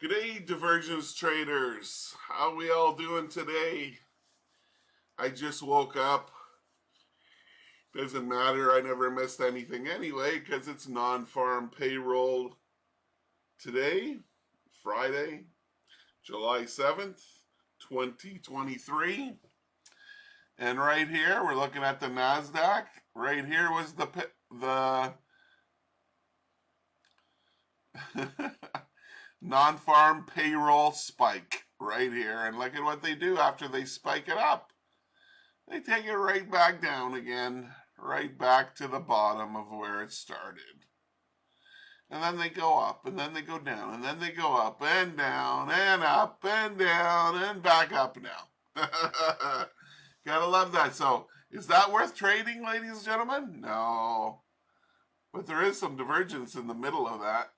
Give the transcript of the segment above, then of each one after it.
Good day, divergence traders. How we all doing today? I just woke up. Doesn't matter, I never missed anything anyway because it's non-farm payroll today, Friday, July 7th, 2023. And right here, we're looking at the NASDAQ. Right here was the non-farm payroll spike right here. And look at what they do after they spike it up. They take it right back down again, right back to the bottom of where it started. And then they go up, and then they go down, and then they go up and down, and up and down, and back up now. Gotta love that. So, is that worth trading, ladies and gentlemen? No. But there is some divergence in the middle of that.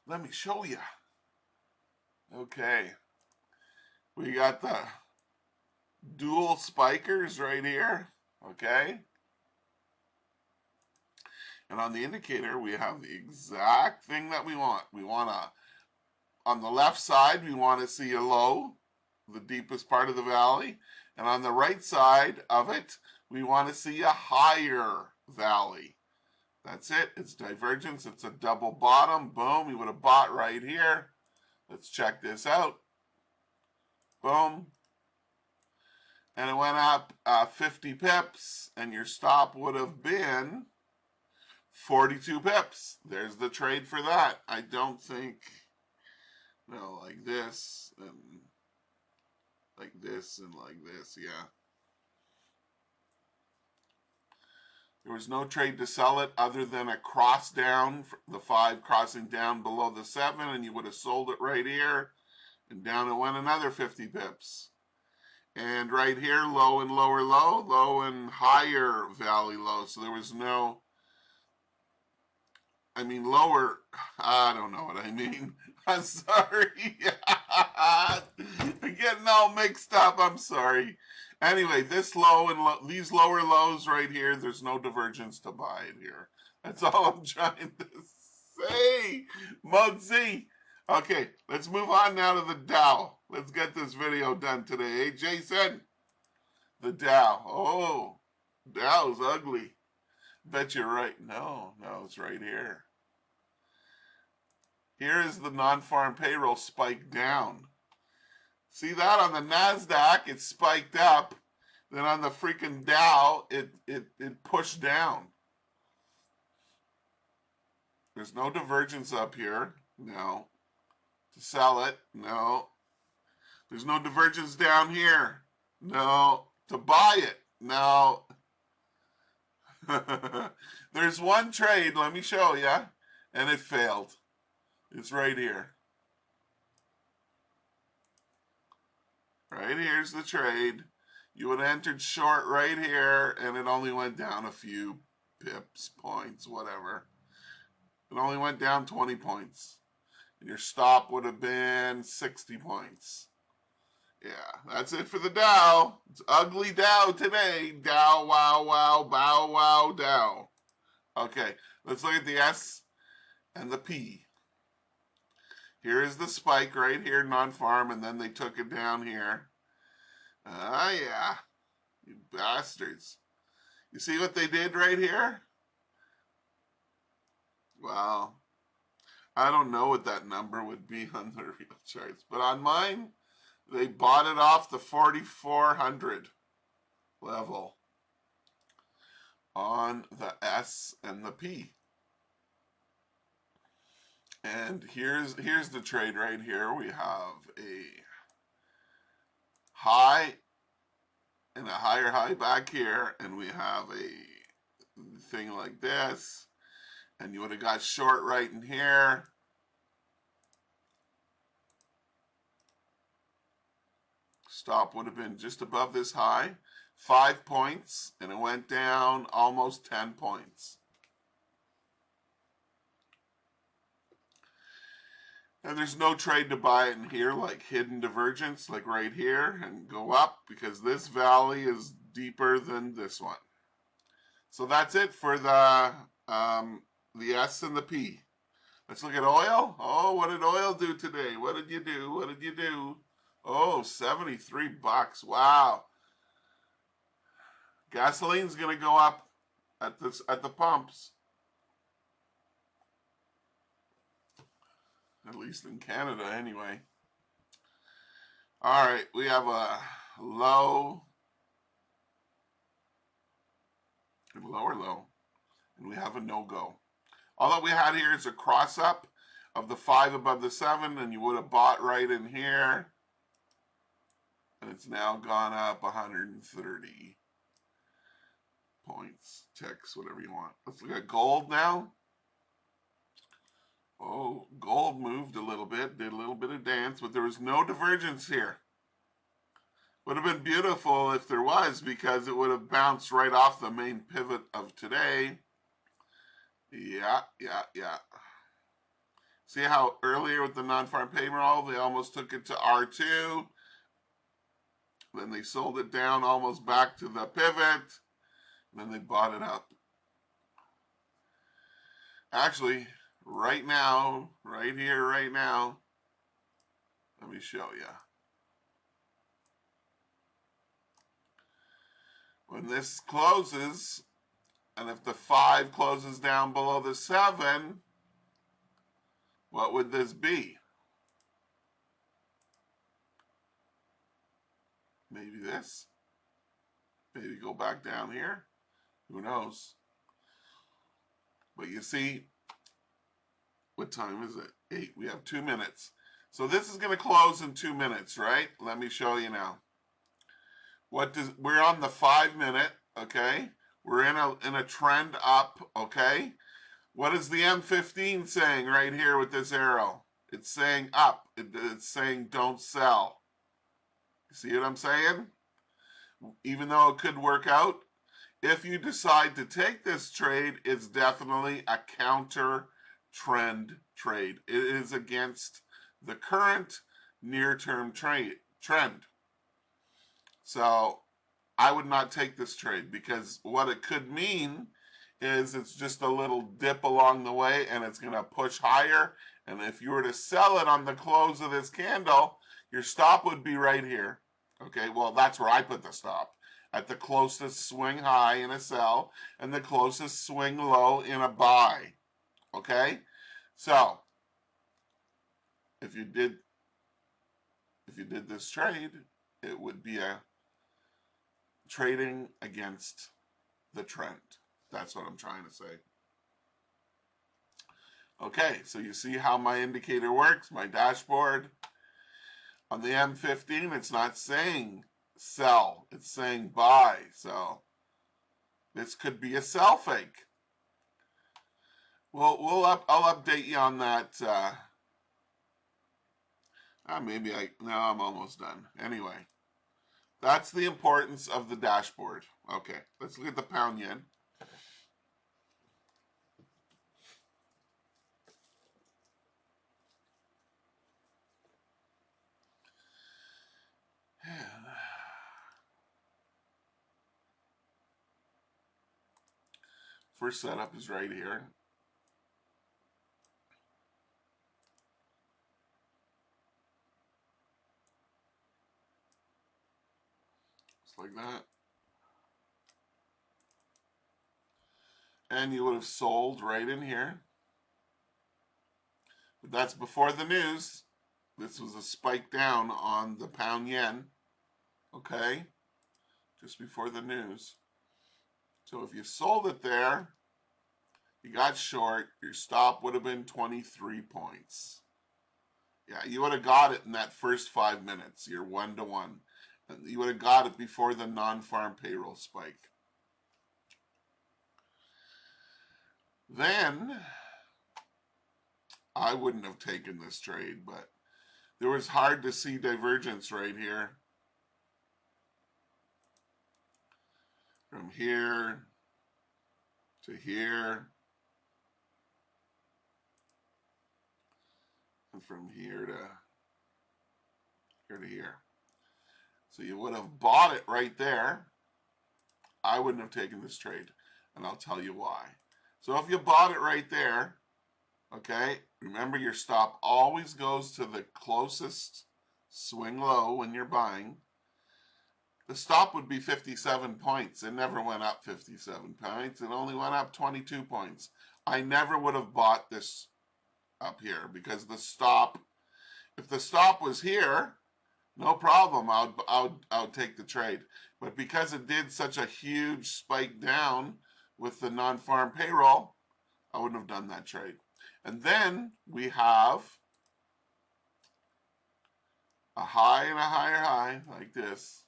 Let me show you. Okay. We got the dual spikers right here. Okay. And on the indicator, we have the exact thing that we want. We want on the left side, we want to see a low, the deepest part of the valley. And on the right side of it, we want to see a higher valley. That's it. It's divergence. It's a double bottom. Boom. We would have bought right here. Let's check this out. Boom. And it went up 50 pips. And your stop would have been 42 pips. There's the trade for that. I don't think, no, like this and like this and like this. Yeah. There was no trade to sell it other than a cross down, the 5 crossing down below the 7, and you would have sold it right here. And down it went another 50 pips. And right here, low and lower low, low and higher valley low. So there was no, I mean lower, I don't know what I mean. I'm sorry. I'm getting all mixed up. I'm sorry. Anyway, this low and these lower lows right here, there's no divergence to buy it here. That's all I'm trying to say. Muggsy. Okay, let's move on now to the Dow. Let's get this video done today. Hey, Jason. The Dow. Oh, Dow's ugly. Bet you're right. No, it's right here. Here is the non-farm payroll spike down. See that on the NASDAQ, it spiked up. Then on the freaking Dow, it pushed down. There's no divergence up here. No. To sell it. No. There's no divergence down here. No. To buy it. No. There's one trade, let me show you, and it failed. It's right here. Right here's the trade. You would have entered short right here, and it only went down a few pips, points, whatever. It only went down 20 points. And your stop would have been 60 points. Yeah, that's it for the Dow. It's ugly Dow today. Dow, wow, wow, bow, wow, Dow. Okay, let's look at the S and the P. Here is the spike right here, non-farm, and then they took it down here. Ah, yeah. You bastards. You see what they did right here? Wow. I don't know what that number would be on the real charts, but on mine, they bought it off the 4,400 level on the S and the P. And here's the trade right here. We have a high and a higher high back here, and we have a thing like this, and you would have got short right in here. Stop would have been just above this high, 5 points, and it went down almost 10 points. And there's no trade to buy it in here, like hidden divergence, like right here, and go up, because this valley is deeper than this one. So that's it for the the S and the P. Let's look at oil. Oh, what did oil do today? What did you do? What did you do? Oh, 73 bucks. Wow. Gasoline's going to go up at the pumps. At least in Canada anyway. All right, we have a low and lower low, and we have a no-go. All that we had here is a cross-up of the 5 above the 7, and you would have bought right in here. And it's now gone up 130 points, ticks, whatever you want. Let's look at gold now. Oh, gold moved a little bit, did a little bit of dance, but there was no divergence here. Would have been beautiful if there was, because it would have bounced right off the main pivot of today. Yeah. See how earlier with the non-farm payroll, they almost took it to R2. Then they sold it down almost back to the pivot. Then they bought it up. Actually, right now, right here, right now, let me show you. When this closes, and if the 5 closes down below the 7, what would this be? Maybe this. Maybe go back down here. Who knows? But you see, what time is it? 8. We have 2 minutes. So this is going to close in 2 minutes, right? Let me show you now. We're on the 5 minute, okay? We're in a trend up, okay? What is the M15 saying right here with this arrow? It's saying up. It's saying don't sell. You see what I'm saying? Even though it could work out, if you decide to take this trade, it's definitely a counter trend trade. It is against the current near-term trend. So I would not take this trade, because what it could mean is it's just a little dip along the way and it's going to push higher. And if you were to sell it on the close of this candle, your stop would be right here. Okay, well, that's where I put the stop. At the closest swing high in a sell and the closest swing low in a buy. Okay, so if you did this trade, it would be a trading against the trend. That's what I'm trying to say. Okay, so you see how my indicator works, my dashboard. On the M15, it's not saying sell, it's saying buy. So this could be a sell fake. Well, I'll update you on that. I'm almost done. Anyway, that's the importance of the dashboard. Okay, let's look at the pound yen. First setup is right here. Just like that. And you would have sold right in here. But that's before the news. This was a spike down on the pound yen. Okay? Just before the news. So if you sold it there, you got short, your stop would have been 23 points. Yeah, you would have got it in that first 5 minutes. You're 1-to-1. And you would have got it before the non-farm payroll spike. Then, I wouldn't have taken this trade, but there was hard to see divergence right here. From here to here. And from here to here. So you would have bought it right there. I wouldn't have taken this trade, and I'll tell you why. So if you bought it right there, okay, remember your stop always goes to the closest swing low when you're buying. The stop would be 57 points. It never went up 57 points. It only went up 22 points. I never would have bought this up here because the stop, if the stop was here, no problem. I would take the trade. But because it did such a huge spike down with the non-farm payroll, I wouldn't have done that trade. And then we have a high and a higher high like this.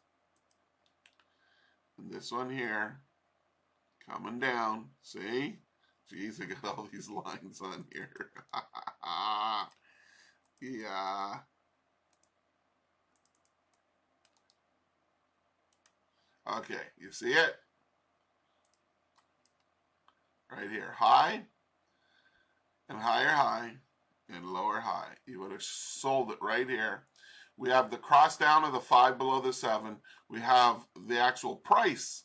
And this one here coming down. See? Geez, I got all these lines on here. Yeah. Okay, you see it? Right here. High and higher high and lower high. You would have sold it right here. We have the cross down of the 5 below the 7. We have the actual price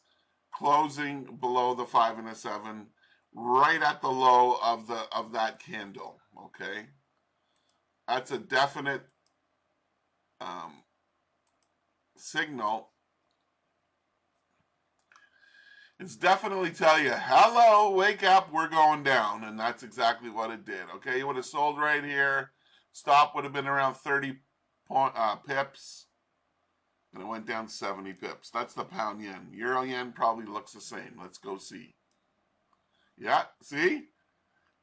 closing below the 5 and the 7, right at the low of that candle. Okay, that's a definite signal. It's definitely tell you, hello, wake up, we're going down, and that's exactly what it did. Okay, you would have sold right here. Stop would have been around 30 pips. And it went down 70 pips. That's the pound yen. Euro yen probably looks the same. Let's go see. Yeah, see?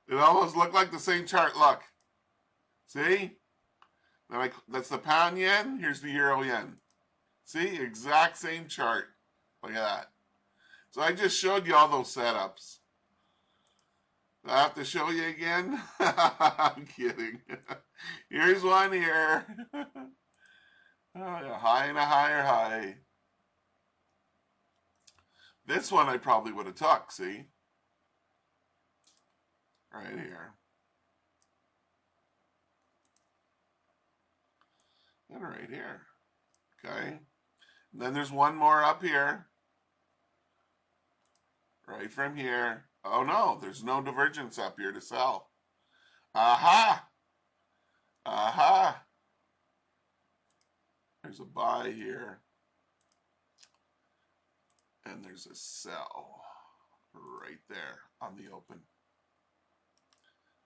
It almost looked like the same chart. Look. See? That's the pound yen. Here's the euro yen. See? Exact same chart. Look at that. So I just showed you all those setups. Do I have to show you again? I'm kidding. Here's one here. A high and a higher high. This one I probably would have took, see? Right here. And right here. Okay. And then there's one more up here. Right from here. Oh no, there's no divergence up here to sell. Aha! Aha! There's a buy here. And there's a sell right there on the open.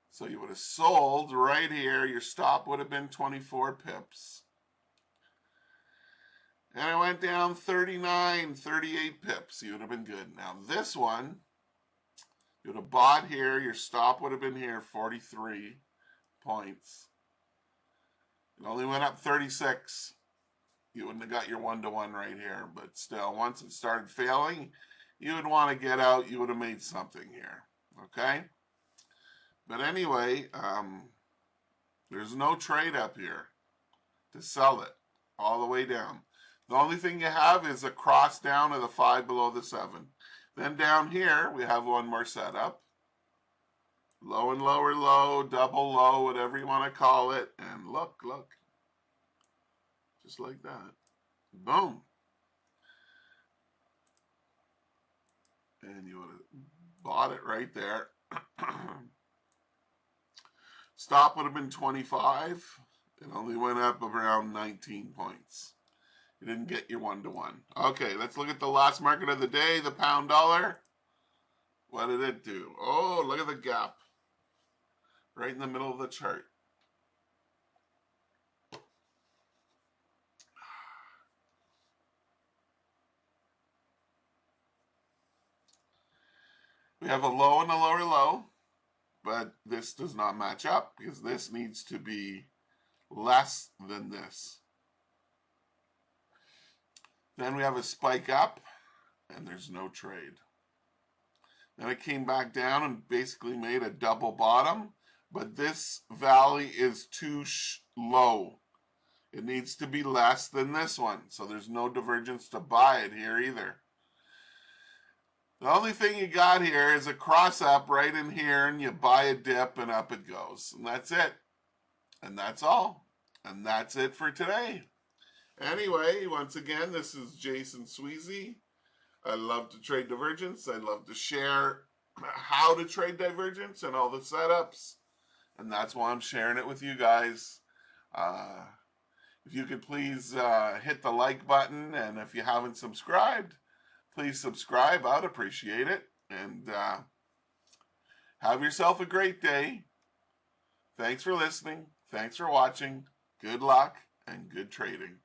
So you would have sold right here. Your stop would have been 24 pips. And it went down 39, 38 pips. You would have been good. Now this one, you would have bought here. Your stop would have been here, 43 points. It only went up 36. You wouldn't have got your 1-to-1 right here. But still, once it started failing, you would want to get out. You would have made something here. Okay? But anyway, there's no trade up here to sell it all the way down. The only thing you have is a cross down of the 5 below the 7. Then down here, we have one more setup. Low and lower low, double low, whatever you want to call it. And look. Just like that. Boom. And you would have bought it right there. Stop would have been 25. It only went up around 19 points. You didn't get your 1-to-1. Okay, let's look at the last market of the day, the pound dollar. What did it do? Oh, look at the gap. Right in the middle of the chart. We have a low and a lower low, but this does not match up because this needs to be less than this. Then we have a spike up, and there's no trade. Then it came back down and basically made a double bottom, but this valley is too low. It needs to be less than this one, so there's no divergence to buy it here either. The only thing you got here is a cross up right in here, and you buy a dip and up it goes. And that's it. And that's all. And that's it for today. Anyway, once again, this is Jason Sweezy. I love to trade divergence. I love to share how to trade divergence and all the setups, and that's why I'm sharing it with you guys. If you could please hit the like button, and if you haven't subscribed, please subscribe. I'd appreciate it. And have yourself a great day. Thanks for listening. Thanks for watching. Good luck and good trading.